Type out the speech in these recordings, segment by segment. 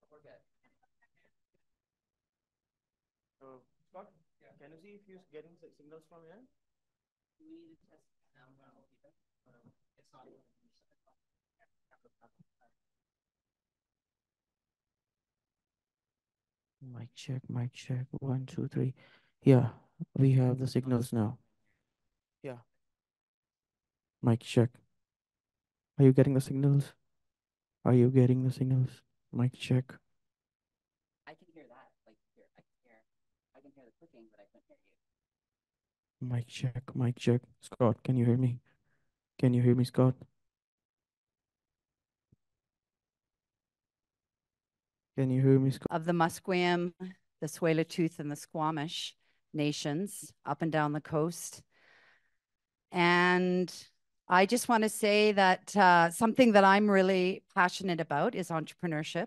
forget. So, Scott, can you see if you're getting signals from here? Do we need to test now? It's not. Mic check, mic check. 1, 2, 3. Yeah, we have the signals now. Yeah. Mic check. Are you getting the signals? Are you getting the signals? Mic check. I can hear that. Like here, I can hear the clicking, but I couldn't hear you. Mic check, mic check. Scott, can you hear me? Can you hear me, Scott? Can you hear me, Scott? Of the Musqueam, the Tsleil-Waututh, and the Squamish nations up and down the coast. And I just want to say that something that I'm really passionate about is entrepreneurship.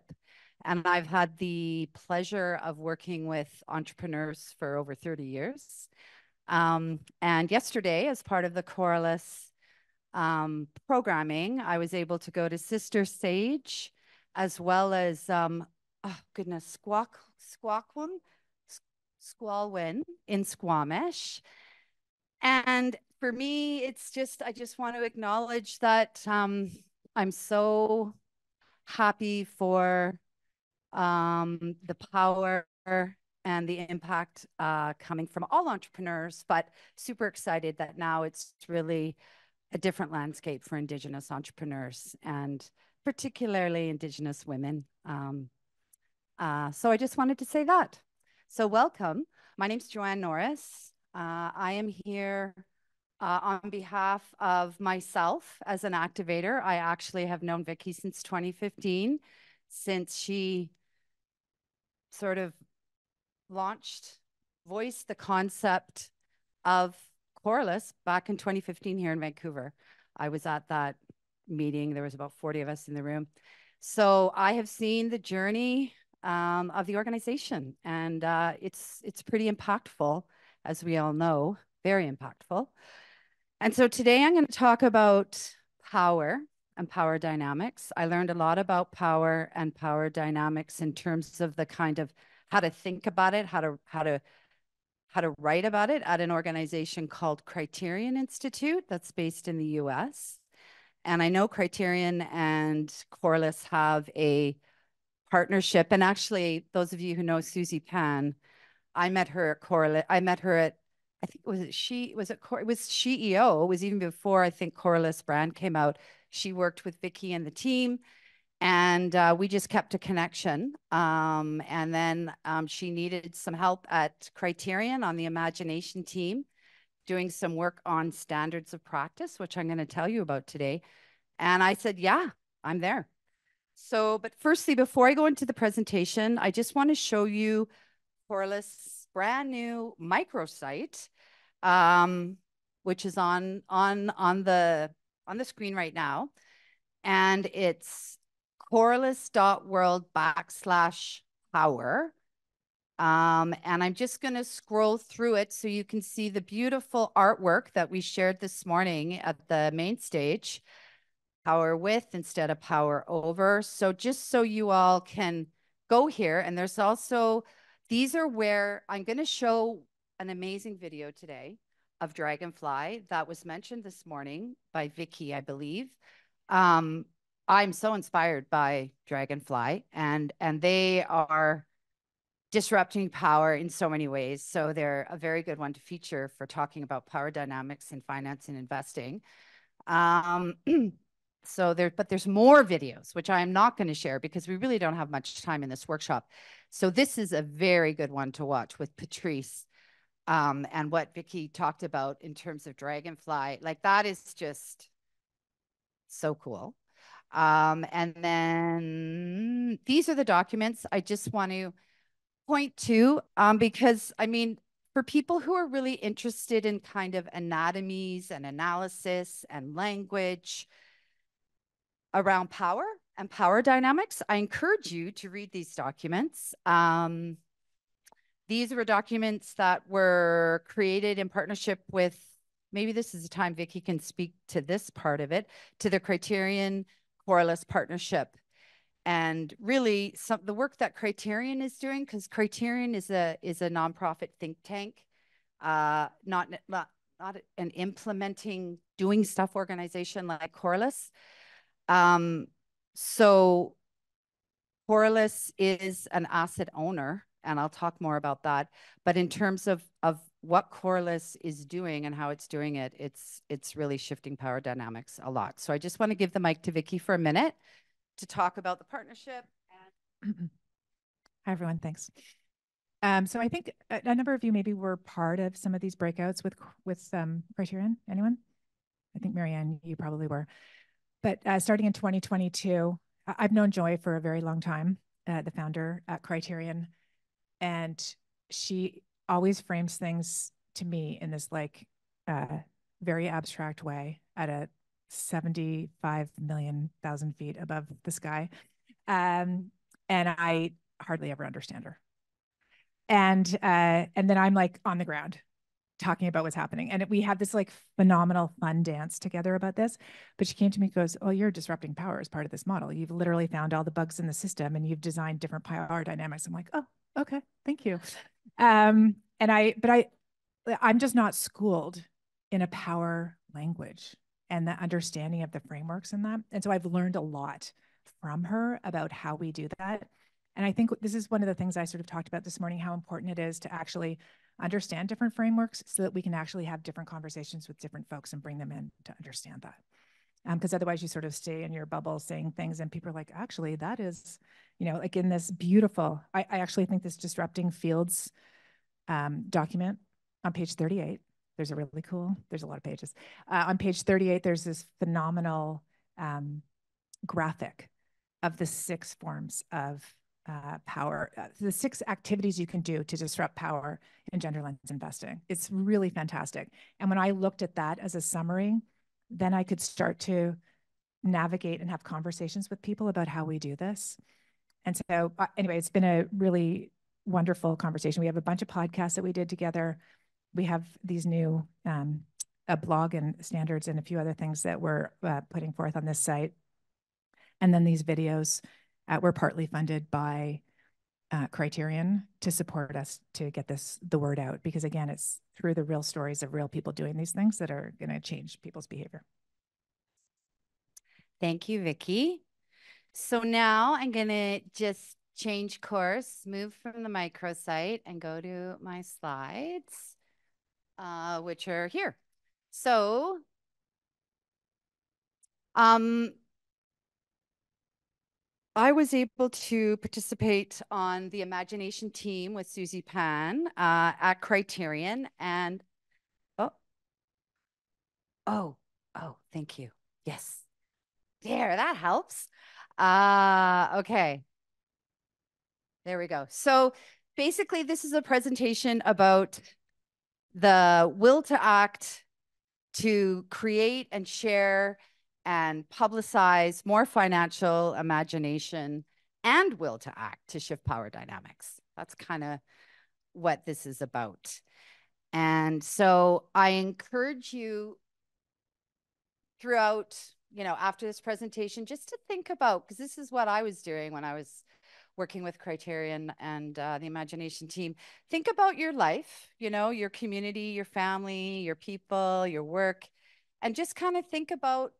And I've had the pleasure of working with entrepreneurs for over 30 years. And yesterday, as part of the Coralus programming, I was able to go to Sister Sage, as well as, oh goodness, Squalwyn in Squamish. And for me, it's just, I just want to acknowledge that I'm so happy for the power and the impact coming from all entrepreneurs, but super excited that now it's really a different landscape for Indigenous entrepreneurs and particularly Indigenous women. So I just wanted to say that. So welcome. My name's Joanne Norris. I am here on behalf of myself as an activator. I actually have known Vicky since 2015, since she sort of voiced the concept of Coralus back in 2015 here in Vancouver. I was at that meeting. There was about 40 of us in the room. So I have seen the journey of the organization, and it's pretty impactful, as we all know, very impactful. And so today I'm going to talk about power and power dynamics. I learned a lot about power and power dynamics in terms of the kind of how to think about it, how to write about it at an organization called Criterion Institute that's based in the US. And I know Criterion and Coralus have a partnership. And actually, those of you who know Susie Pan, I met her at Coralus. I met her at, I think it was SheEO. It was even before I think Coralus brand came out. She worked with Vicky and the team, and we just kept a connection. And then she needed some help at Criterion on the Imagination team, doing some work on standards of practice, which I'm going to tell you about today. And I said, yeah, I'm there. So, but firstly, before I go into the presentation, I just want to show you Coralus' brand new microsite, which is on the screen right now. And it's coralus.world/power. And I'm just going to scroll through it so you can see the beautiful artwork that we shared this morning at the main stage. Power with instead of power over. So just so you all can go here. And there's also, these are where I'm going to show an amazing video today of Dragonfly that was mentioned this morning by Vicky, I believe. I'm so inspired by Dragonfly, and they are disrupting power in so many ways. So they're a very good one to feature for talking about power dynamics in finance and investing. So but there's more videos, which I am not going to share because we really don't have much time in this workshop. So this is a very good one to watch with Patrice and what Vicky talked about in terms of Dragonfly. Like, that is just so cool. And then these are the documents I just want to point to because, I mean, for people who are really interested in kind of anatomies and analysis and language around power and power dynamics, I encourage you to read these documents. These were documents that were created in partnership with, maybe this is the time Vicky can speak to this part of it, to the Criterion Coralus partnership. And really the work that Criterion is doing, because Criterion is a nonprofit think tank, not an implementing, doing stuff organization like Coralus. So Coralus is an asset owner, and I'll talk more about that. But in terms of what Coralus is doing and how it's doing it, it's really shifting power dynamics a lot. So I just want to give the mic to Vicky for a minute to talk about the partnership. Hi, everyone. Thanks. So I think a number of you maybe were part of some of these breakouts with Criterion. Anyone? I think Marianne, you probably were. But starting in 2022, I've known Joy for a very long time, the founder at Criterion, and she always frames things to me in this like very abstract way at a 75 million thousand feet above the sky. And I hardly ever understand her. And then I'm like on the ground talking about what's happening. And we had this like phenomenal fun dance together about this. But she came to me and goes, "Oh, you're disrupting power as part of this model. You've literally found all the bugs in the system and you've designed different power dynamics." I'm like, "Oh, okay, thank you." I'm just not schooled in a power language and the understanding of the frameworks in that. And so I've learned a lot from her about how we do that. And I think this is one of the things I sort of talked about this morning, how important it is to actually understand different frameworks so that we can actually have different conversations with different folks and bring them in to understand that. Because otherwise you sort of stay in your bubble saying things and people are like, actually, that is, like in this beautiful, I actually think this Disrupting Fields document on page 38, there's a lot of pages. On page 38, there's this phenomenal graphic of the 6 forms of power, the 6 activities you can do to disrupt power in gender lens investing. It's really fantastic. And when I looked at that as a summary, then I could start to navigate and have conversations with people about how we do this. And so anyway, it's been a really wonderful conversation. We have a bunch of podcasts that we did together. We have these new a blog and standards and a few other things that we're putting forth on this site. And then these videos were partly funded by Criterion to support us to get the word out. Because again, it's through the real stories of real people doing these things that are going to change people's behavior. Thank you, Vicky. So now I'm going to just change course, move from the microsite and go to my slides, which are here. So I was able to participate on the imagination team with Susie Pan at Criterion, and oh, thank you. Yes, there, that helps. Okay, there we go. So basically, this is a presentation about the will to act, to create and share and publicize more financial imagination and will to act to shift power dynamics. That's kind of what this is about. And so I encourage you throughout, after this presentation, just to think about, because this is what I was doing when I was working with Criterion and the imagination team. Think about your life, your community, your family, your people, your work, and just kind of think about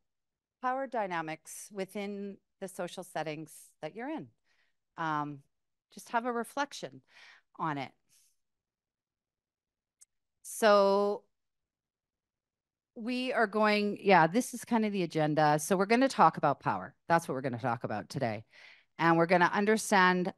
power dynamics within the social settings that you're in. Just have a reflection on it. So we are going, this is kind of the agenda. So we're going to talk about power. That's what we're going to talk about today. And we're going to understand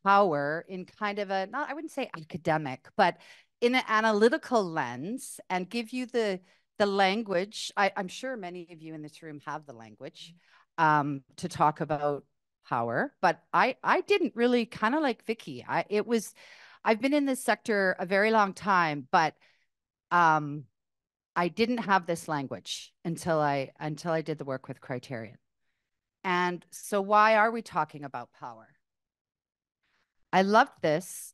power in kind of a, not, I wouldn't say academic, but in an analytical lens, and give you the language. I'm sure many of you in this room have the language to talk about power, but I didn't really, kind of like Vicky. I've been in this sector a very long time, but I didn't have this language until I did the work with Criterion. And so why are we talking about power? I loved this.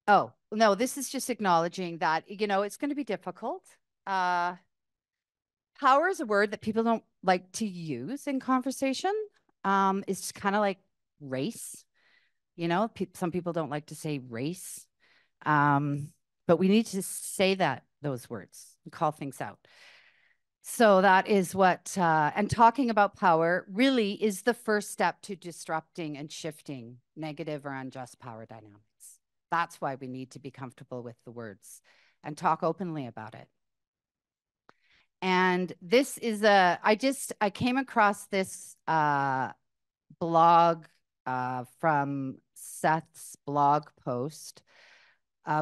Oh, no, this is just acknowledging that, it's going to be difficult. Power is a word that people don't like to use in conversation is kind of like race. You know, some people don't like to say race, but we need to say those words and call things out. So that is what, and talking about power really is the first step to disrupting and shifting negative or unjust power dynamics. That's why we need to be comfortable with the words and talk openly about it. And this is I came across this blog from Seth's blog post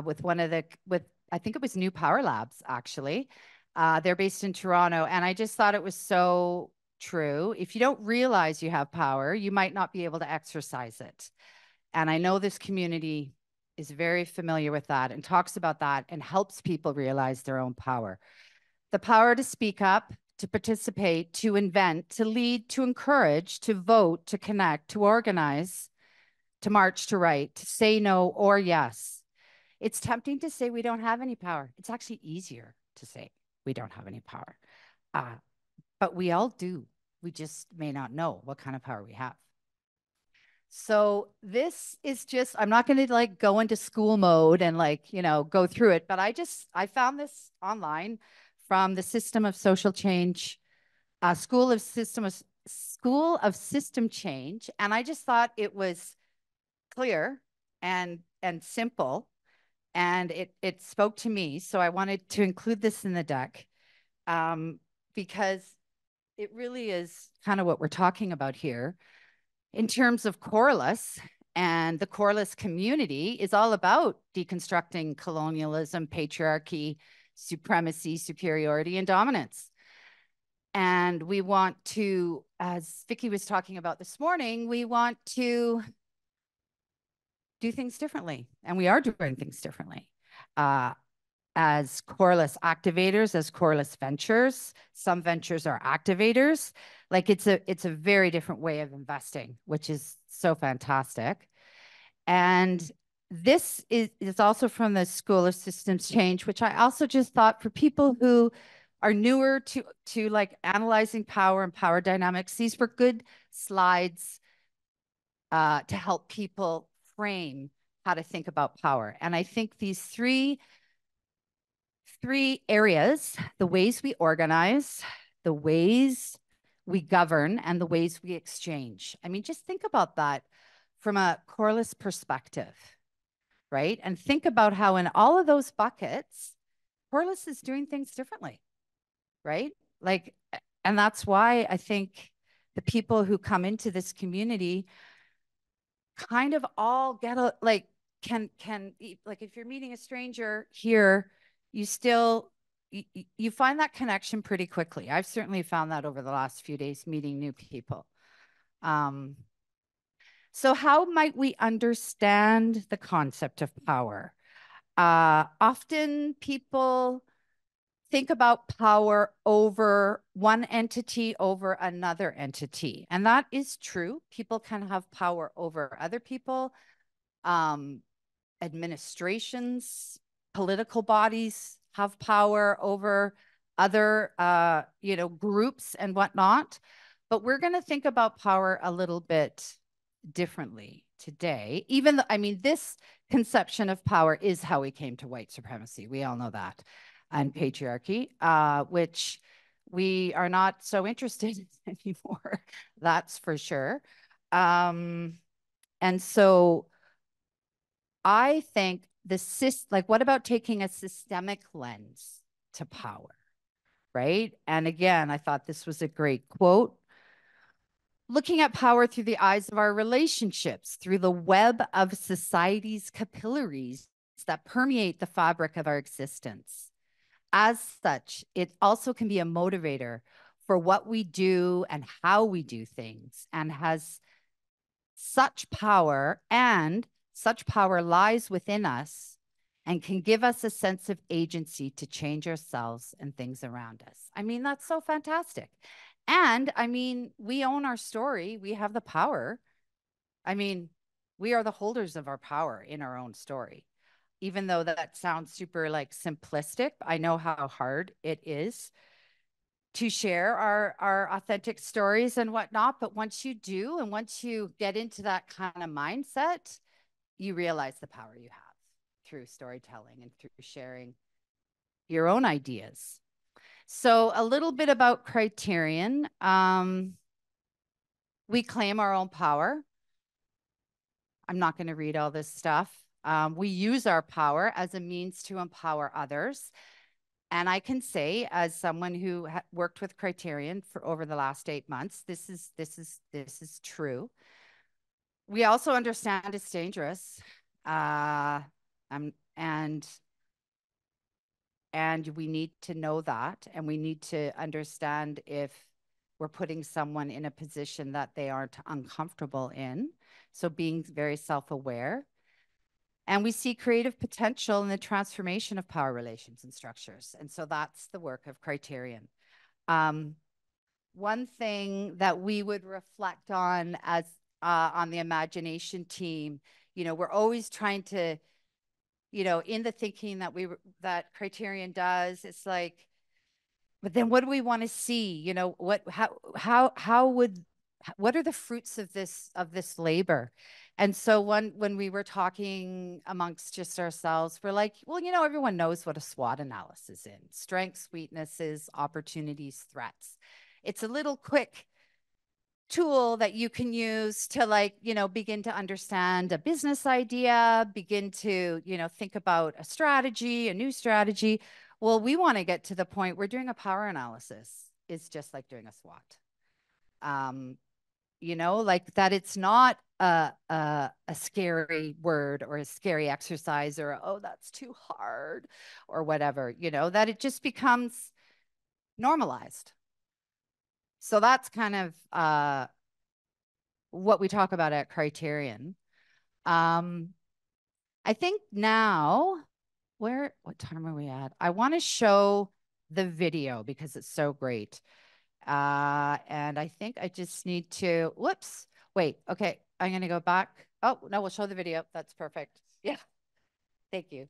with I think it was New Power Labs, actually. They're based in Toronto. And I just thought it was so true. If you don't realize you have power, you might not be able to exercise it. And I know this community is very familiar with that and talks about that and helps people realize their own power. The power to speak up, to participate, to invent, to lead, to encourage, to vote, to connect, to organize, to march, to write, to say no or yes. It's tempting to say we don't have any power. It's actually easier to say we don't have any power. But we all do. We just may not know what kind of power we have. So this is just, I'm not going to like go into school mode and like, you know, go through it, but I found this online from the System of Social Change, School of System Change. And I just thought it was clear and simple. And it spoke to me. So I wanted to include this in the deck because it really is kind of what we're talking about here. In terms of Coralus, and the Coralus community is all about deconstructing colonialism, patriarchy, supremacy, superiority, and dominance. And we want to, as Vicky was talking about this morning, we want to do things differently. And we are doing things differently. As Coralus activators, as Coralus ventures, some ventures are activators. Like it's a very different way of investing, which is so fantastic. And this is also from the School of Systems Change, which I also just thought for people who are newer to like analyzing power and power dynamics, these were good slides to help people frame how to think about power. And I think these three areas, the ways we organize, the ways we govern, and the ways we exchange. I mean, just think about that from a Coralus perspective, right? And think about how in all of those buckets, Coralus is doing things differently, right? Like, and that's why I think the people who come into this community kind of all get a, like, can like if you're meeting a stranger here, you still, you find that connection pretty quickly. I've certainly found that over the last few days meeting new people. So how might we understand the concept of power? Often people think about power over one entity over another entity. And that is true. People can have power over other people, administrations, political bodies have power over other, groups and whatnot. But we're going to think about power a little bit differently today, even though, I mean, this conception of power is how we came to white supremacy. We all know that. And patriarchy, which we are not so interested in anymore. That's for sure. And so I think what about taking a systemic lens to power, right? And again, I thought this was a great quote. Looking at power through the eyes of our relationships, through the web of society's capillaries that permeate the fabric of our existence. As such, it also can be a motivator for what we do and how we do things, and has such power, and such power lies within us and can give us a sense of agency to change ourselves and things around us. I mean, that's so fantastic. And I mean, we own our story. We have the power. I mean, we are the holders of our power in our own story. Even though that sounds super like simplistic, I know how hard it is to share our authentic stories and whatnot. But once you do, and once you get into that kind of mindset, you realize the power you have through storytelling and through sharing your own ideas. So a little bit about Criterion. We claim our own power. I'm not going to read all this stuff. We use our power as a means to empower others. And I can say, as someone who worked with Criterion for over the last 8 months, this is true. We also understand it's dangerous, and we need to know that, and we need to understand if we're putting someone in a position that they aren't uncomfortable in. So being very self-aware. And we see creative potential in the transformation of power relations and structures. And so that's the work of Criterion. One thing that we would reflect on as on the imagination team, we're always trying to, in the thinking that Criterion does, it's like, but then what do we want to see? What are the fruits of this labor? And so when we were talking amongst just ourselves, we're like, well, everyone knows what a SWOT analysis is: strengths, weaknesses, opportunities, threats. It's a little quick tool that you can use to begin to understand a business idea, begin to, think about a strategy, a new strategy. Well, we want to get to the point where doing a power analysis is just like doing a SWOT. Like that it's not a scary word or a scary exercise or, oh, that's too hard or whatever, that it just becomes normalized. So that's kind of what we talk about at Criterion. I think now, what time are we at? I want to show the video because it's so great. And I think I just need to, whoops, wait, okay, I'm going to go back. Oh, no, we'll show the video. That's perfect. Yeah, thank you.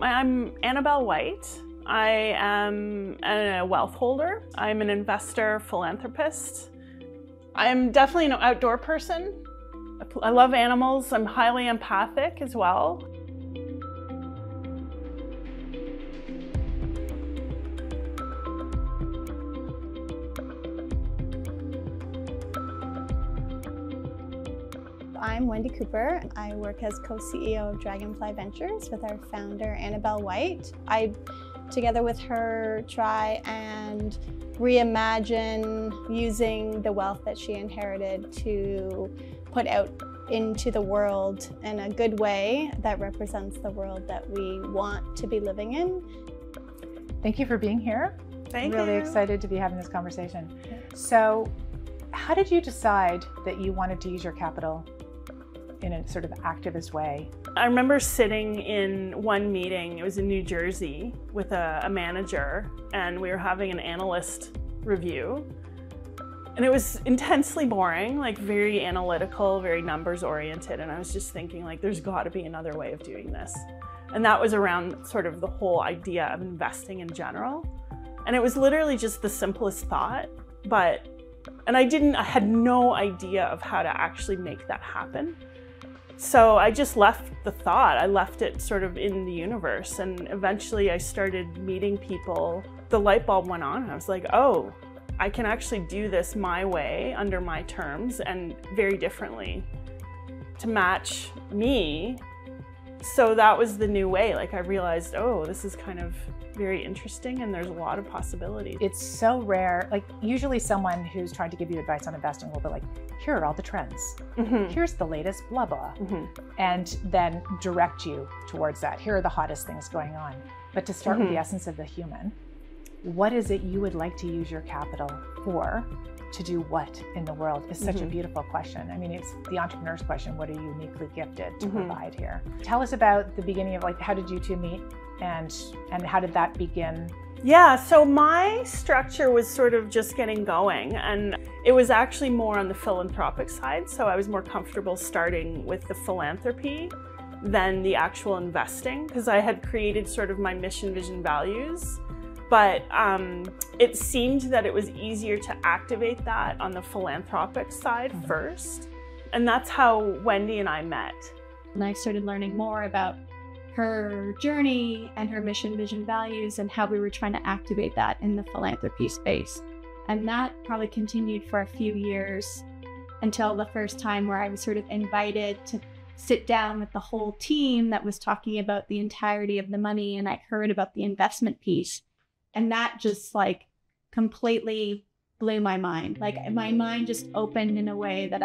I'm Annabelle White. I am a wealth holder. I'm an investor, philanthropist. I'm definitely an outdoor person. I love animals. I'm highly empathic as well. I'm Wendy Cooper. I work as co-CEO of Dragonfly Ventures with our founder, Annabelle White. I, together with her, try and reimagine using the wealth that she inherited to put out into the world in a good way that represents the world that we want to be living in. Thank you for being here. Thank you. I'm really excited to be having this conversation. So, how did you decide that you wanted to use your capital in a sort of activist way? I remember sitting in one meeting, it was in New Jersey, with a manager, and we were having an analyst review. And it was intensely boring, like very analytical, very numbers oriented. And I was just thinking, like, there's got to be another way of doing this. And that was around sort of the whole idea of investing in general. And it was literally just the simplest thought, and I had no idea of how to actually make that happen. So I just left the thought, I left it sort of in the universe, and eventually I started meeting people. The light bulb went on, and I was like, oh, I can actually do this my way, under my terms, and very differently to match me. So that was the new way. Like I realized, oh, this is kind of very interesting and there's a lot of possibilities. It's so rare. Like usually someone who's trying to give you advice on investing will be like, here are all the trends. Here's the latest blah, blah. And then direct you towards that. Here are the hottest things going on. But to start with the essence of the human, what is it you would like to use your capital for? To do what in the world is such a beautiful question. I mean, it's the entrepreneur's question. What are you uniquely gifted to provide here? Tell us about the beginning of, like, how did you two meet and how did that begin? Yeah, so my structure was sort of just getting going, and it was actually more on the philanthropic side. So I was more comfortable starting with the philanthropy than the actual investing, because I had created sort of my mission, vision, values. But it seemed that it was easier to activate that on the philanthropic side first. And that's how Wendy and I met. And I started learning more about her journey and her mission, vision, values, and how we were trying to activate that in the philanthropy space. And that probably continued for a few years until the first time where I was sort of invited to sit down with the whole team that was talking about the entirety of the money, and I heard about the investment piece. And that just like completely blew my mind. Like my mind just opened in a way that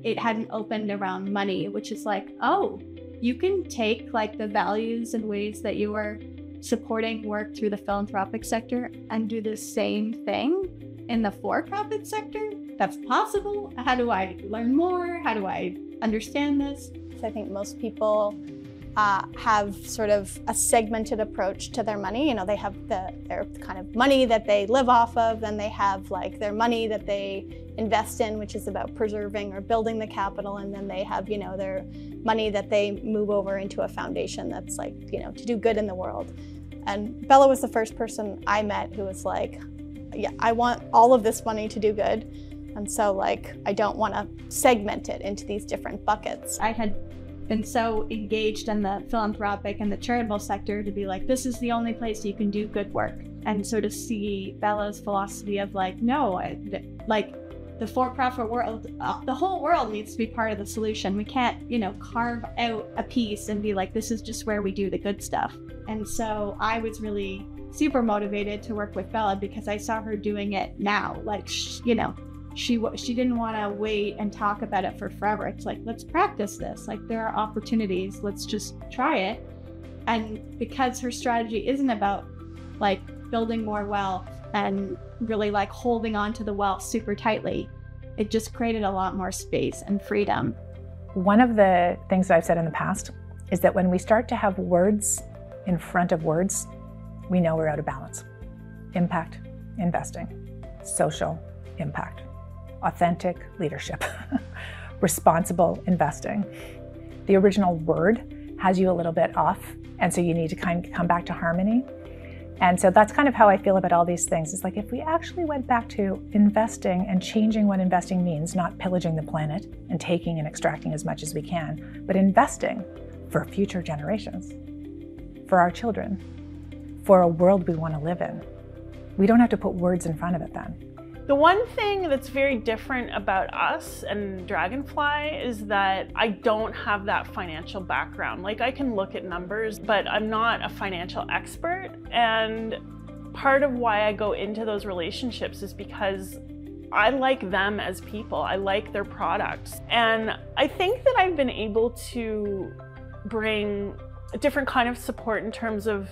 it hadn't opened around money, which is like, oh, you can take like the values and ways that you are supporting work through the philanthropic sector and do the same thing in the for-profit sector. That's possible. How do I learn more? How do I understand this? So I think most people have sort of a segmented approach to their money. You know, they have their kind of money that they live off of, then they have like their money that they invest in, which is about preserving or building the capital, and then they have, you know, their money that they move over into a foundation that's like, you know, to do good in the world. And Bella was the first person I met who was like, yeah, I want all of this money to do good. And so like, I don't want to segment it into these different buckets. I had been so engaged in the philanthropic and the charitable sector to be like, this is the only place you can do good work. And so to see Bella's philosophy of like, no, like the for-profit world, the whole world needs to be part of the solution. We can't, you know, carve out a piece and be like, this is just where we do the good stuff. And so I was really super motivated to work with Bella because I saw her doing it now. Like, you know, she didn't want to wait and talk about it for forever. It's like, let's practice this. Like, there are opportunities. Let's just try it. And because her strategy isn't about like building more wealth and really like holding on to the wealth super tightly, it just created a lot more space and freedom. One of the things that I've said in the past is that when we start to have words in front of words, we know we're out of balance. Impact investing, social impact, authentic leadership, responsible investing. The original word has you a little bit off, and so you need to kind of come back to harmony. And so that's kind of how I feel about all these things. It's like if we actually went back to investing and changing what investing means, not pillaging the planet and taking and extracting as much as we can, but investing for future generations, for our children, for a world we want to live in. We don't have to put words in front of it then. The one thing that's very different about us and Dragonfly is that I don't have that financial background. Like, I can look at numbers, but I'm not a financial expert. And part of why I go into those relationships is because I like them as people. I like their products. And I think that I've been able to bring a different kind of support in terms of,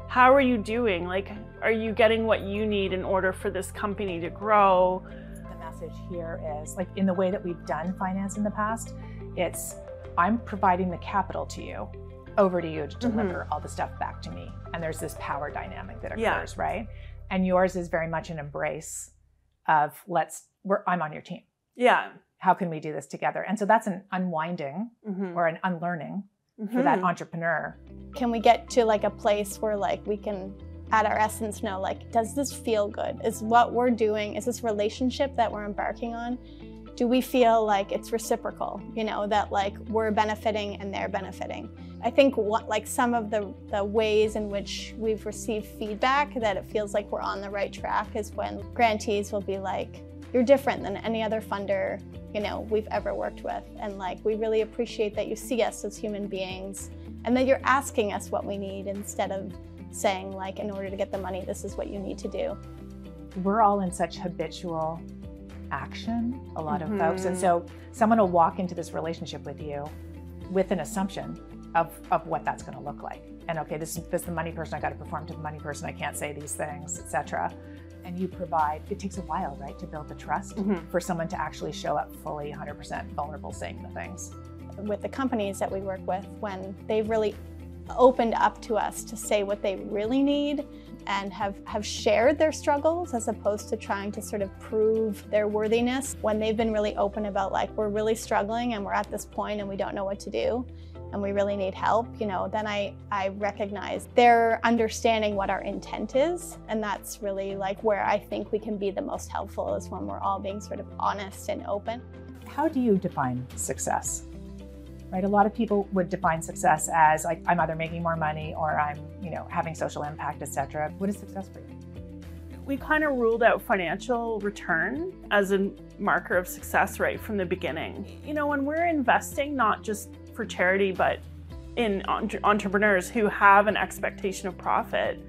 how are you doing? Like, are you getting what you need in order for this company to grow? The message here is, like, in the way that we've done finance in the past, it's, I'm providing the capital to you, over to you to deliver all the stuff back to me. And there's this power dynamic that occurs, right? And yours is very much an embrace of, I'm on your team. Yeah. How can we do this together? And so that's an unwinding or an unlearning for that entrepreneur. Can we get to like a place where like we can at our essence know, like, does this feel good? Is what we're doing, is this relationship that we're embarking on, do we feel like it's reciprocal, you know, that like we're benefiting and they're benefiting? I think like some of the ways in which we've received feedback that it feels like we're on the right track is when grantees will be like, you're different than any other funder, you know, we've ever worked with. And like, we really appreciate that you see us as human beings and that you're asking us what we need instead of saying like, in order to get the money, this is what you need to do. We're all in such habitual action, a lot of folks. And so someone will walk into this relationship with you with an assumption of what that's going to look like. And okay, this is the money person, I got to perform to the money person, I can't say these things, etc. And you provide, it takes a while, right, to build the trust for someone to actually show up fully 100% vulnerable saying the things. With the companies that we work with, when they've really opened up to us to say what they really need and have shared their struggles as opposed to trying to sort of prove their worthiness, when they've been really open about like, we're really struggling and we're at this point and we don't know what to do, and we really need help, you know, then I recognize they're understanding what our intent is. And that's really like where I think we can be the most helpful, is when we're all being sort of honest and open. How do you define success? Right? A lot of people would define success as like, I'm either making more money or I'm, you know, having social impact, etc. What is success for you? We kind of ruled out financial return as a marker of success right from the beginning. You know, when we're investing, not just for charity, but in entrepreneurs who have an expectation of profit,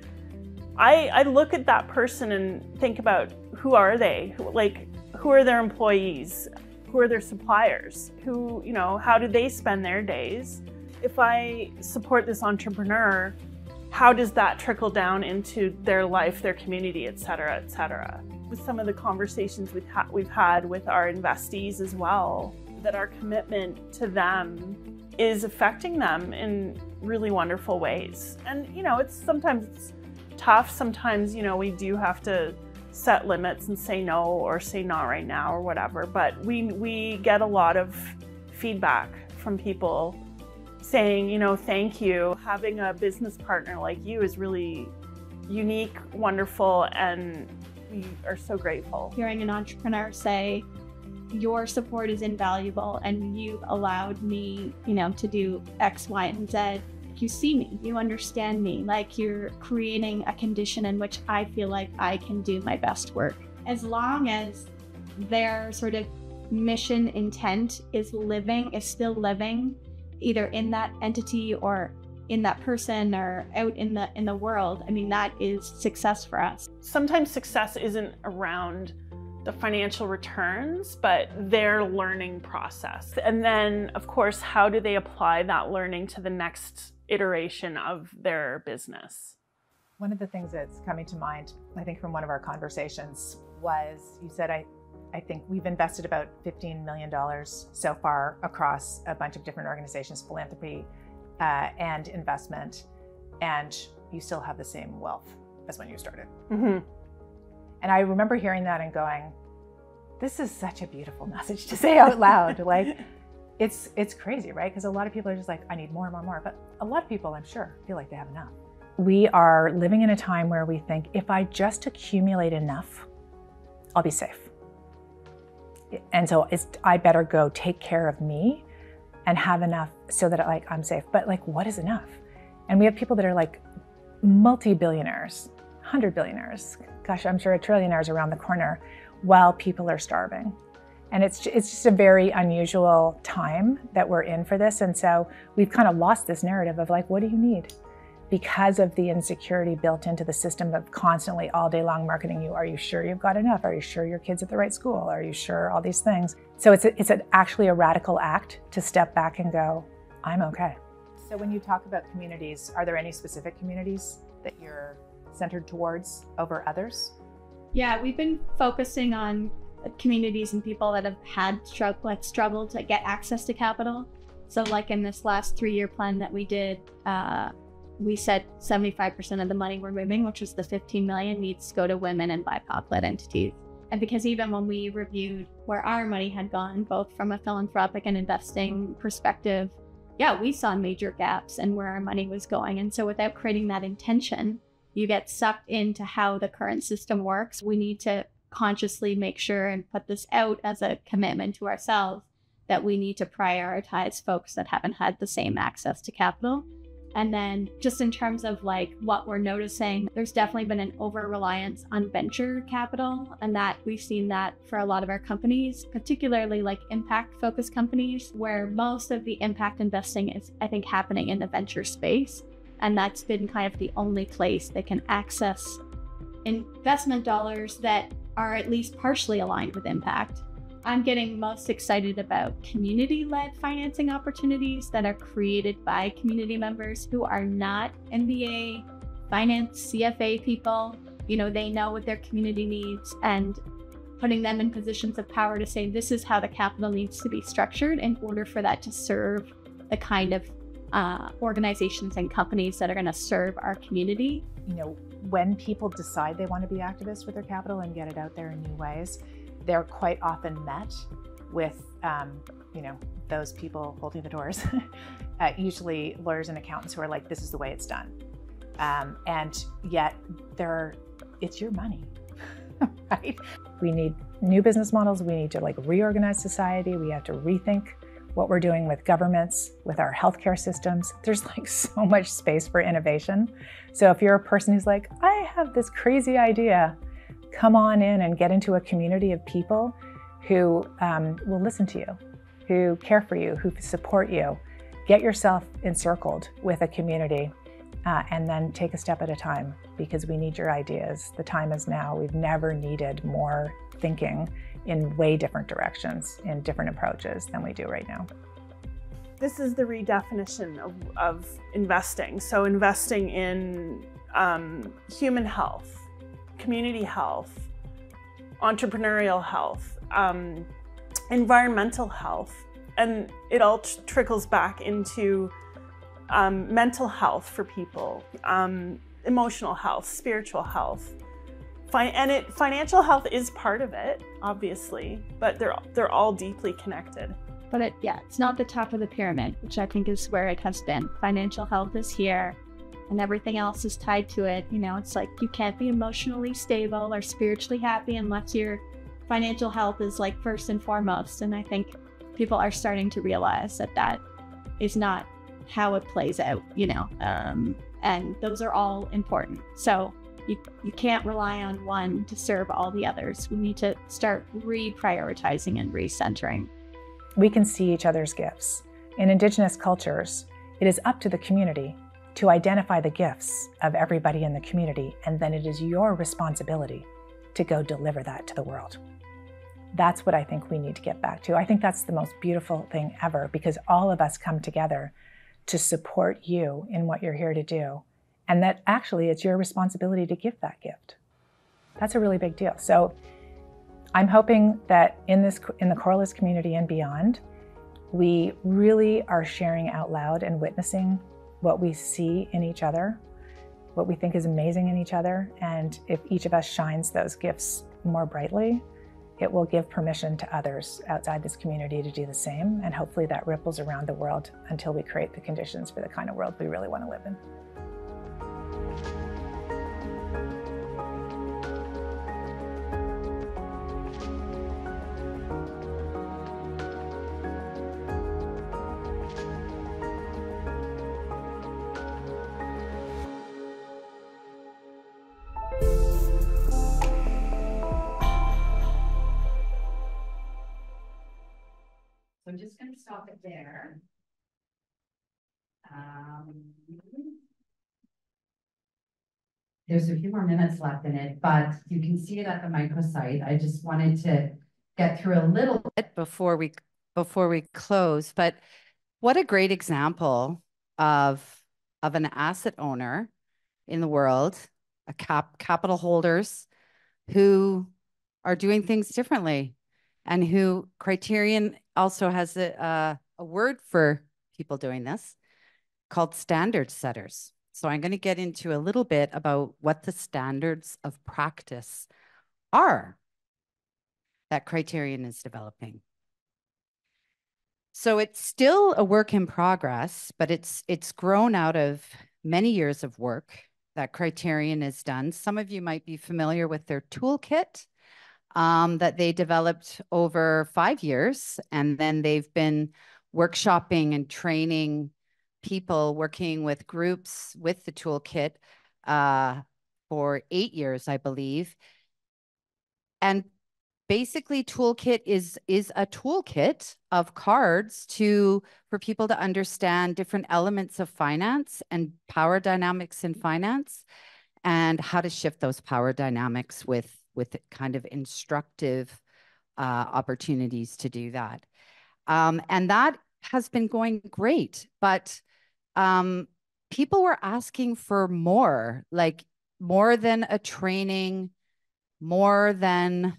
I look at that person and think about, who are they? Who are their employees? Who are their suppliers? Who, you know, how do they spend their days? If I support this entrepreneur, how does that trickle down into their life, their community, et cetera, et cetera? With some of the conversations we've had with our investees as well, that our commitment to them is affecting them in really wonderful ways. And, you know, sometimes it's tough. Sometimes, you know, we do have to set limits and say no, or say not right now, or whatever. But we get a lot of feedback from people saying, you know, thank you. Having a business partner like you is really unique, wonderful, and we are so grateful. Hearing an entrepreneur say, your support is invaluable and you've allowed me, you know, to do X, Y, and Z. You see me, you understand me, like you're creating a condition in which I feel like I can do my best work. As long as their sort of mission intent is still living, either in that entity or in that person or out in the world, I mean, that is success for us. Sometimes success isn't around the financial returns, but their learning process. And then, of course, how do they apply that learning to the next iteration of their business? One of the things that's coming to mind, I think, from one of our conversations was, you said, I think we've invested about $15 million so far across a bunch of different organizations, philanthropy and investment, and you still have the same wealth as when you started. Mm-hmm. And I remember hearing that and going, this is such a beautiful message to say out loud. Like, it's crazy, right? Because a lot of people are just like, I need more and more and more. But a lot of people, I'm sure, feel like they have enough. We are living in a time where we think, if I just accumulate enough, I'll be safe. And so I better go take care of me and have enough so that I'm safe. But like, what is enough? And we have people that are like multi-billionaires, 100 billionaires, gosh, I'm sure a trillionaires around the corner, while people are starving. And it's just a very unusual time that we're in for this. And so we've kind of lost this narrative of like, what do you need? Because of the insecurity built into the system of constantly all day long marketing you. Are you sure you've got enough? Are you sure your kid's at the right school? Are you sure all these things? So it's actually a radical act to step back and go, I'm okay. So when you talk about communities, are there any specific communities that you're centered towards over others? Yeah, we've been focusing on communities and people that have had struggled to get access to capital. So like in this last 3-year plan that we did, we said 75% of the money we're moving, which was the 15 million, needs to go to women and BIPOC-led entities. And because even when we reviewed where our money had gone, both from a philanthropic and investing perspective, yeah, we saw major gaps in where our money was going. And so without creating that intention, you get sucked into how the current system works. We need to consciously make sure and put this out as a commitment to ourselves that we need to prioritize folks that haven't had the same access to capital. And then just in terms of like what we're noticing, there's definitely been an over-reliance on venture capital, and that we've seen that for a lot of our companies, particularly like impact-focused companies, where most of the impact investing is, I think, happening in the venture space. And that's been kind of the only place they can access investment dollars that are at least partially aligned with impact. I'm getting most excited about community-led financing opportunities that are created by community members who are not MBA, finance, CFA people. You know, they know what their community needs, and putting them in positions of power to say, this is how the capital needs to be structured in order for that to serve the kind of organizations and companies that are going to serve our community. You know, when people decide they want to be activists with their capital and get it out there in new ways, they're quite often met with, you know, those people holding the doors, usually lawyers and accountants who are like, this is the way it's done. And yet it's your money, right? We need new business models. We need to like reorganize society. We have to rethink what we're doing with governments, with our healthcare systems. There's like so much space for innovation. So if you're a person who's like, I have this crazy idea, come on in and get into a community of people who will listen to you, who care for you, who support you. Get yourself encircled with a community and then take a step at a time, because we need your ideas. The time is now. We've never needed more thinking in way different directions, in different approaches than we do right now. This is the redefinition of investing. So investing in human health, community health, entrepreneurial health, environmental health, and it all trickles back into mental health for people, emotional health, spiritual health. Financial health is part of it, obviously, but they're all deeply connected. But it's not the top of the pyramid, which I think is where it has been. Financial health is here and everything else is tied to it. You know, it's like you can't be emotionally stable or spiritually happy unless your financial health is like first and foremost. And I think people are starting to realize that that is not how it plays out, you know, and those are all important. So you can't rely on one to serve all the others. We need to start reprioritizing and recentering. We can see each other's gifts. In Indigenous cultures, it is up to the community to identify the gifts of everybody in the community, and then it is your responsibility to go deliver that to the world. That's what I think we need to get back to. I think that's the most beautiful thing ever, because all of us come together to support you in what you're here to do. And that actually it's your responsibility to give that gift. That's a really big deal. So I'm hoping that in the Coralus community and beyond, we really are sharing out loud and witnessing what we see in each other, what we think is amazing in each other. And if each of us shines those gifts more brightly, it will give permission to others outside this community to do the same. And hopefully that ripples around the world until we create the conditions for the kind of world we really want to live in. So I'm just going to stop it there. There's a few more minutes left in it, but you can see it at the microsite. I just wanted to get through a little bit before we close. But what a great example of an asset owner in the world, capital holders who are doing things differently, and who Criterion also has a word for people doing this called standard setters. So I'm going to get into a little bit about what the standards of practice are that Criterion is developing. So it's still a work in progress, but it's grown out of many years of work that Criterion has done. Some of you might be familiar with their toolkit that they developed over 5 years, and then they've been workshopping and training people, working with groups with the toolkit for 8 years, I believe. And basically, toolkit is a toolkit of cards for people to understand different elements of finance and power dynamics in finance, and how to shift those power dynamics with kind of instructive opportunities to do that. And that has been going great, but people were asking for more, like more than a training, more than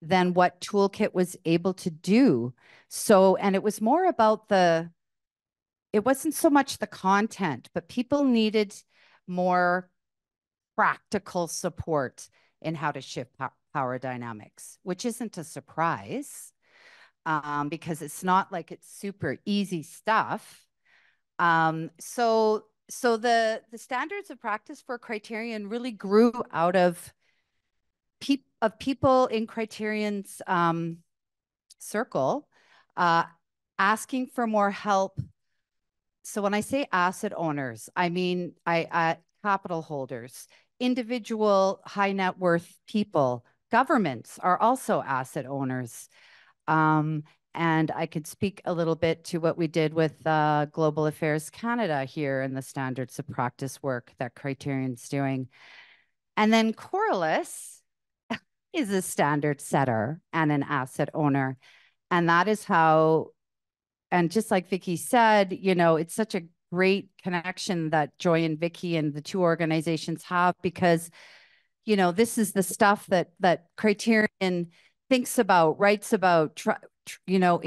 what toolkit was able to do. So, and it was more about it wasn't so much the content, but people needed more practical support in how to shift power dynamics, which isn't a surprise. because it's not like it's super easy stuff. So the standards of practice for Criterion really grew out of people in Criterion's circle asking for more help. So when I say asset owners, I mean capital holders, individual high net worth people, governments are also asset owners. And I could speak a little bit to what we did with Global Affairs Canada here in the standards of practice work that Criterion's doing. And then Coralus is a standard setter and an asset owner. And that is how, and just like Vicky said, you know, it's such a great connection that Joy and Vicky and the two organizations have, because, you know, this is the stuff that Criterion thinks about, writes about, you know,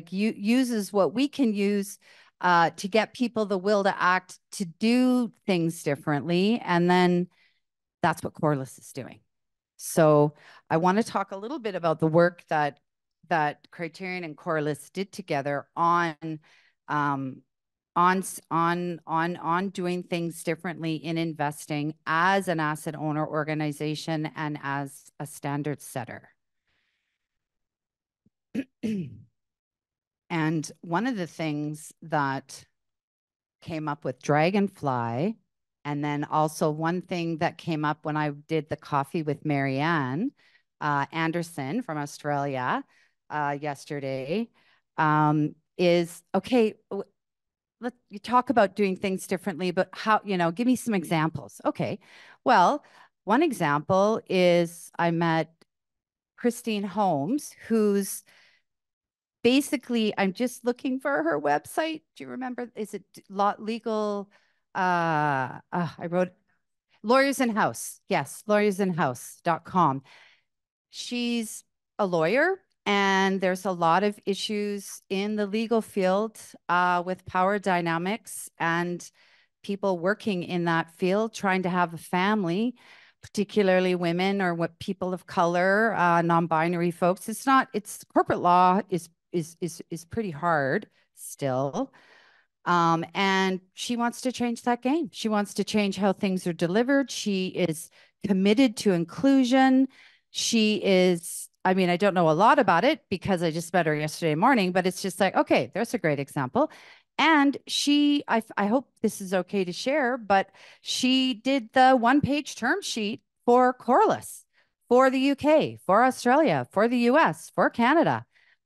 uses what we can use to get people the will to act, to do things differently. And then that's what Coralus is doing. So I want to talk a little bit about the work that Criterion and Coralus did together on doing things differently in investing as an asset owner organization and as a standard setter. And one of the things that came up with Dragonfly, and then also one thing that came up when I did the coffee with Marianne Anderson from Australia yesterday, is, okay, you talk about doing things differently, but how, you know, give me some examples. Okay, well, one example is I met Christine Holmes, who's basically, I'm just looking for her website. Do you remember? Is it legal? I wrote Lawyers in House. Yes, lawyersinhouse.com. She's a lawyer, and there's a lot of issues in the legal field with power dynamics and people working in that field, trying to have a family, particularly women or what people of color, non-binary folks. It's corporate law is pretty hard still. And she wants to change that game. She wants to change how things are delivered. She is committed to inclusion. She is, I mean, I don't know a lot about it because I just met her yesterday morning, but it's just like, okay, there's a great example. And she, I hope this is okay to share, but she did the one-page term sheet for Coralus, for the UK, for Australia, for the US, for Canada,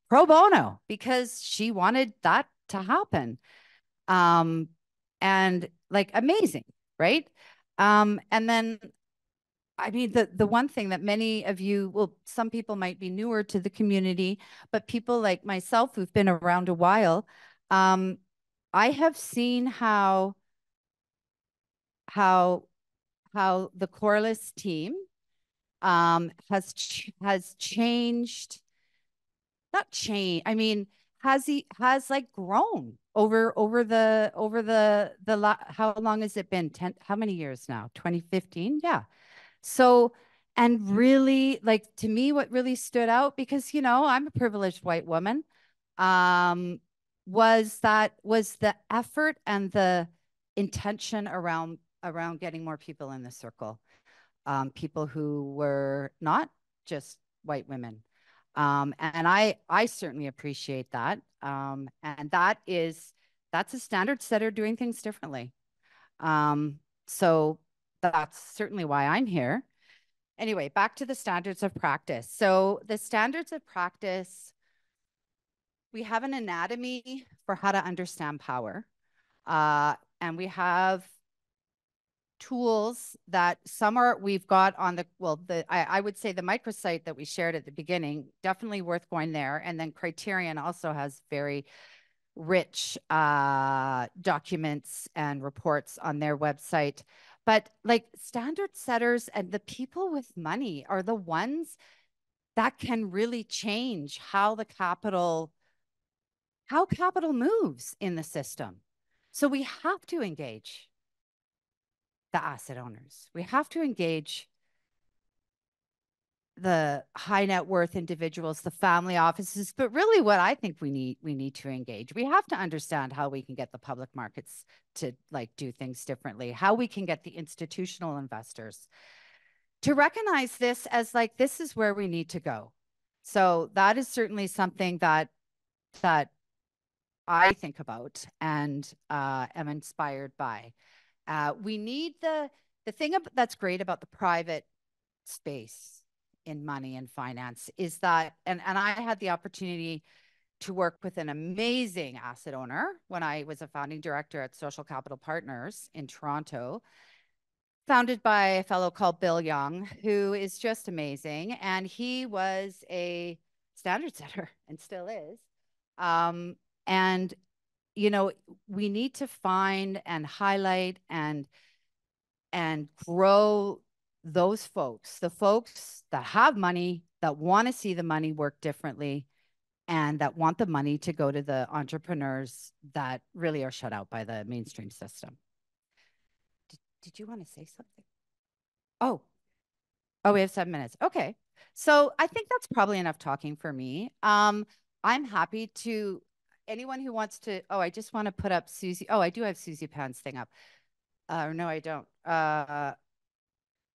pro bono, because she wanted that to happen. And like, amazing, right? And then, I mean, the one thing that many of you, well, some people might be newer to the community, but people like myself who've been around a while, I have seen how the Coralus team has changed, not changed, I mean, has like grown over the how long has it been? How many years now? 2015? Yeah. So, and really, like, to me, what really stood out, because, you know, I'm a privileged white woman, was the effort and the intention around getting more people in the circle, people who were not just white women. And I certainly appreciate that. And that's a standard setter doing things differently. So that's certainly why I'm here. Anyway, back to the standards of practice. So the standards of practice, we have an anatomy for how to understand power. And we have tools that we've got on I would say the microsite that we shared at the beginning, definitely worth going there. And then Criterion also has very rich documents and reports on their website. But like, standard setters and the people with money are the ones that can really change how capital moves in the system. So we have to engage the asset owners. We have to engage the high net worth individuals, the family offices, but really what I think we need to engage. We have to understand how we can get the public markets to like do things differently, how we can get the institutional investors to recognize this as like, this is where we need to go. So that is certainly something that I think about and am inspired by. We need the thing that's great about the private space in money and finance is that, and I had the opportunity to work with an amazing asset owner when I was a founding director at Social Capital Partners in Toronto, founded by a fellow called Bill Young, who is just amazing. And he was a standard setter and still is. And, you know, we need to find and highlight and grow those folks, the folks that have money, that want to see the money work differently, and that want the money to go to the entrepreneurs that really are shut out by the mainstream system. Did you want to say something? Oh, we have 7 minutes. Okay. So I think that's probably enough talking for me. I'm happy to, anyone who wants to, I just want to put up Susie. I do have Susie Pan's thing up. No, I don't.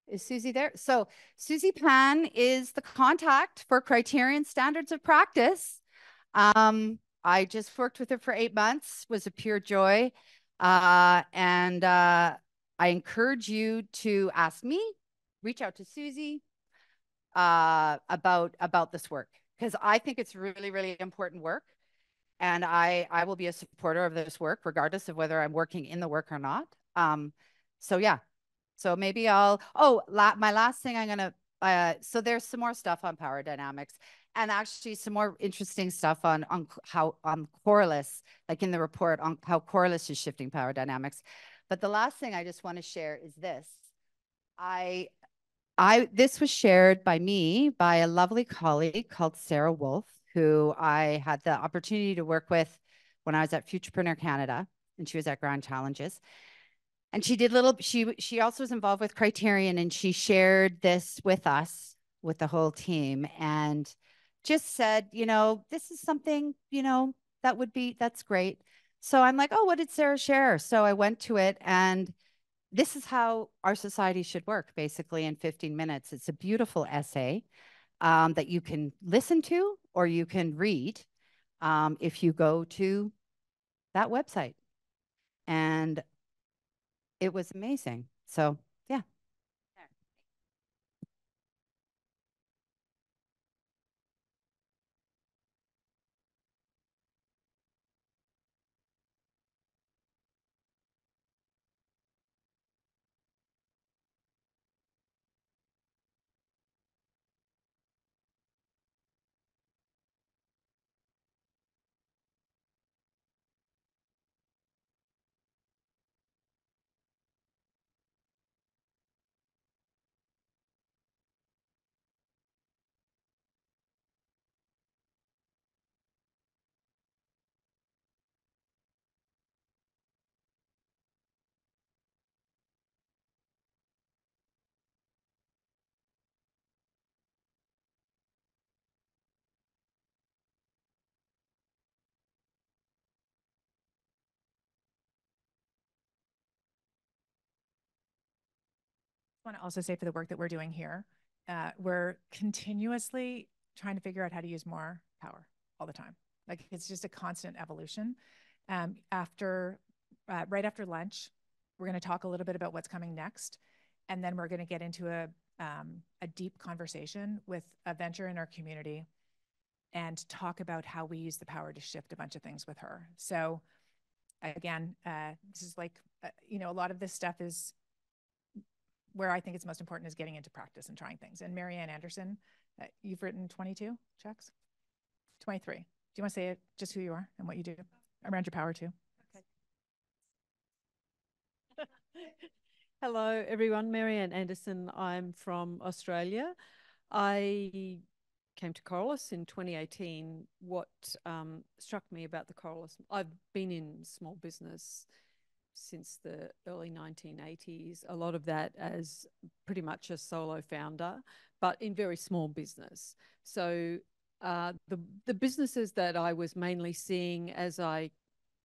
Is Susie there? So Susie Pan is the contact for Criterion Standards of Practice. I just worked with her for 8 months, was a pure joy. And I encourage you to ask me, reach out to Susie about this work, because I think it's really, really important work. And I will be a supporter of this work, regardless of whether I'm working in the work or not. So yeah. So maybe my last thing I'm going to, so there's some more stuff on power dynamics and actually some more interesting stuff on Coralus, like in the report on how Coralus is shifting power dynamics. But the last thing I just want to share is this. This was shared by me by a lovely colleague called Sarah Wolf, who I had the opportunity to work with when I was at Futurepreneur Canada, and she was at Grand Challenges. And she also was involved with Criterion, and she shared this with us, with the whole team, and just said, this is something, that's great. So I'm like, what did Sarah share? So I went to it, and this is how our society should work, basically, in 15 minutes. It's a beautiful essay that you can listen to or you can read if you go to that website. And it was amazing. So, yeah. I want to also say for the work that we're doing here, we're continuously trying to figure out how to use more power all the time. Like it's just a constant evolution. Right after lunch, we're going to talk a little bit about what's coming next. And then we're going to get into a deep conversation with a venture in our community and talk about how we use the power to shift a bunch of things with her. So again, this is like, a lot of this stuff is where I think it's most important is getting into practice and trying things. And Marianne Anderson, you've written 22 checks? 23. Do you want to say it, just who you are and what you do around your power too? Okay. Hello, everyone. Marianne Anderson. I'm from Australia. I came to Coralus in 2018. What struck me about the Coralus, I've been in small business since the early 1980s, a lot of that as pretty much a solo founder, but in very small business. So the businesses that I was mainly seeing as I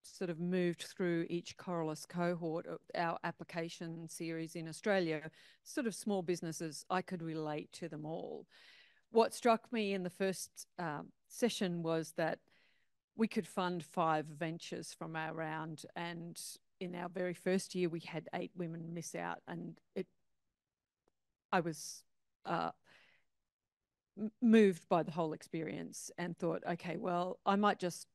sort of moved through each Coralus cohort of our application series in Australia, sort of small businesses, I could relate to them all. What struck me in the first session was that we could fund 5 ventures from our round, and in our very first year we had 8 women miss out, and I was moved by the whole experience and thought, okay, well, I might just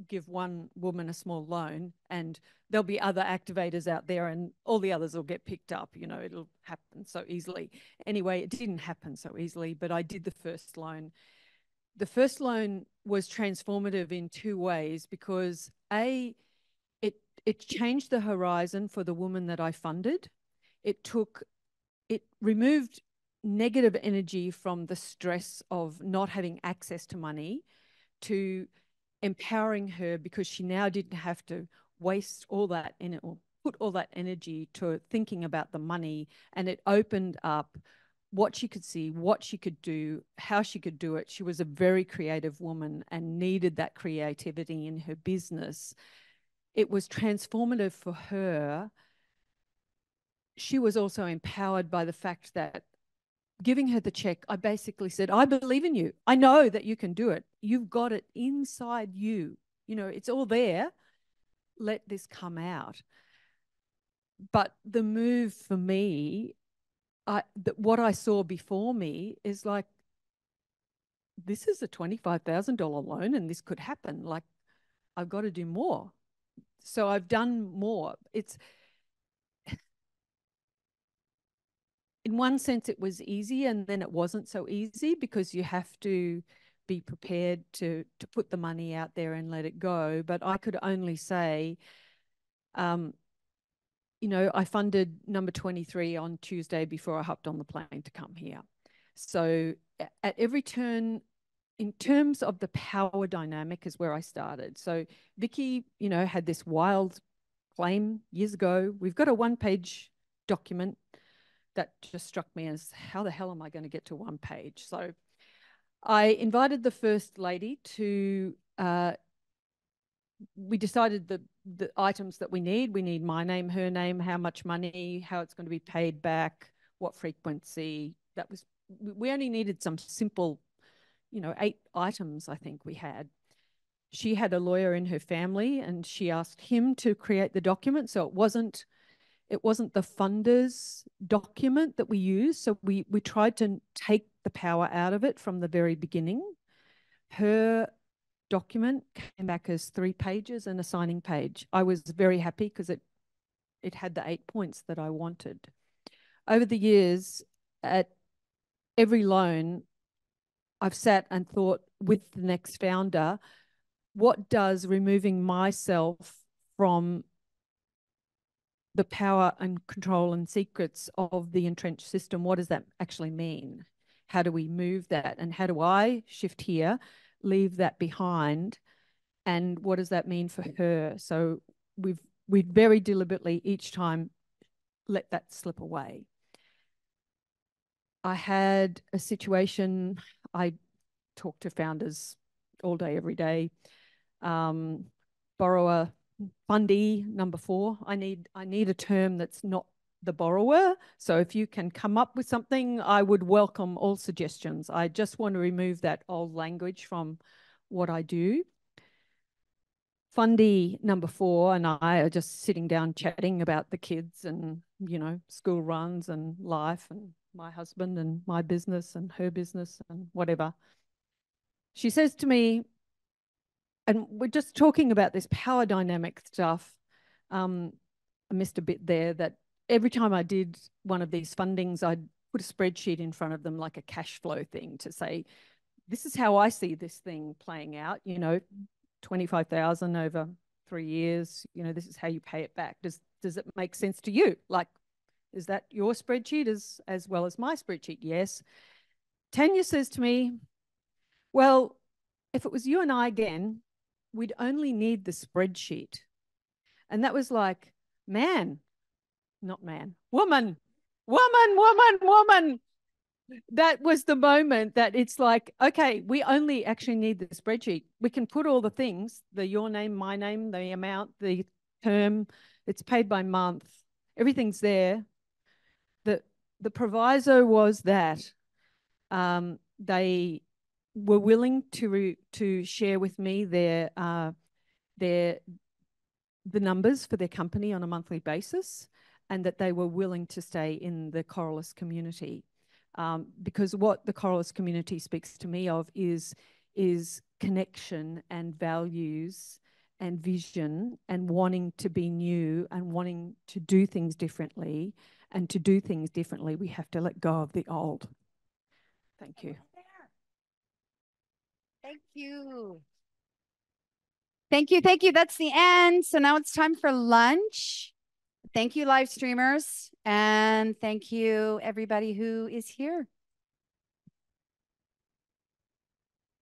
give one woman a small loan and there'll be other activators out there and all the others will get picked up. You know, it'll happen so easily. Anyway, it didn't happen so easily, but I did the first loan. The first loan was transformative in 2 ways because it changed the horizon for the woman that I funded. It removed negative energy from the stress of not having access to money to empowering her, because she now didn't have to waste all that or put all that energy to thinking about the money, and it opened up what she could see, what she could do, how she could do it. She was a very creative woman and needed that creativity in her business. It was transformative for her. She was also empowered by the fact that giving her the check, I basically said, I believe in you. I know that you can do it. You've got it inside you. You know, it's all there. Let this come out. But the move for me, what I saw before me is like, this is a $25,000 loan and this could happen. Like, I've got to do more. So I've done more. In one sense, it was easy, and then it wasn't so easy because you have to be prepared to put the money out there and let it go. But I could only say, you know, I funded number 23 on Tuesday before I hopped on the plane to come here. So at every turn, in terms of the power dynamic is where I started. So Vicky, you know, had this wild claim years ago. We've got a 1-page document that just struck me as, how the hell am I going to get to 1 page? So I invited the First Lady to, we decided the items that we need. We need my name, her name, how much money, how it's going to be paid back, what frequency. We only needed some simple, you know, 8 items I think we had. She had a lawyer in her family and she asked him to create the document. So it wasn't the funders document that we used. So we tried to take the power out of it from the very beginning. Her document came back as 3 pages and a signing page. I was very happy because it had the 8 points that I wanted. Over the years, at every loan, I've sat and thought with the next founder, what does removing myself from the power and control and secrets of the entrenched system, what does that actually mean? How do we move that? And how do I shift here, leave that behind? And what does that mean for her? So we've very deliberately each time let that slip away. I had a situation, I talk to founders all day, every day. Borrower fundee number 4. I need a term that's not the borrower. So if you can come up with something, I would welcome all suggestions. I just want to remove that old language from what I do. Fundee number 4 and I are just sitting down chatting about the kids and, you know, school runs and life and my husband and my business and her business and whatever. She says to me, and we're just talking about this power dynamic stuff. I missed a bit there that every time I did one of these fundings, I'd put a spreadsheet in front of them like a cash flow thing to say, this is how I see this thing playing out, you know, 25,000 over 3 years, you know, this is how you pay it back. Does it make sense to you? Like, is that your spreadsheet as well as my spreadsheet? Yes. Tanya says to me, well, if it was you and I again, we'd only need the spreadsheet. And that was like, man, not man, woman, woman, woman, woman. That was the moment that it's like, okay, we only actually need the spreadsheet. We can put all the things, the your name, my name, the amount, the term, it's paid by month. Everything's there. The proviso was that they were willing to share with me the numbers for their company on a monthly basis, and that they were willing to stay in the Coralus community. Because what the Coralus community speaks to me of is connection and values and vision and wanting to be new and wanting to do things differently. And to do things differently, we have to let go of the old. Thank you. Thank you. Thank you. Thank you. That's the end. So now it's time for lunch. Thank you, live streamers. And thank you, everybody who is here.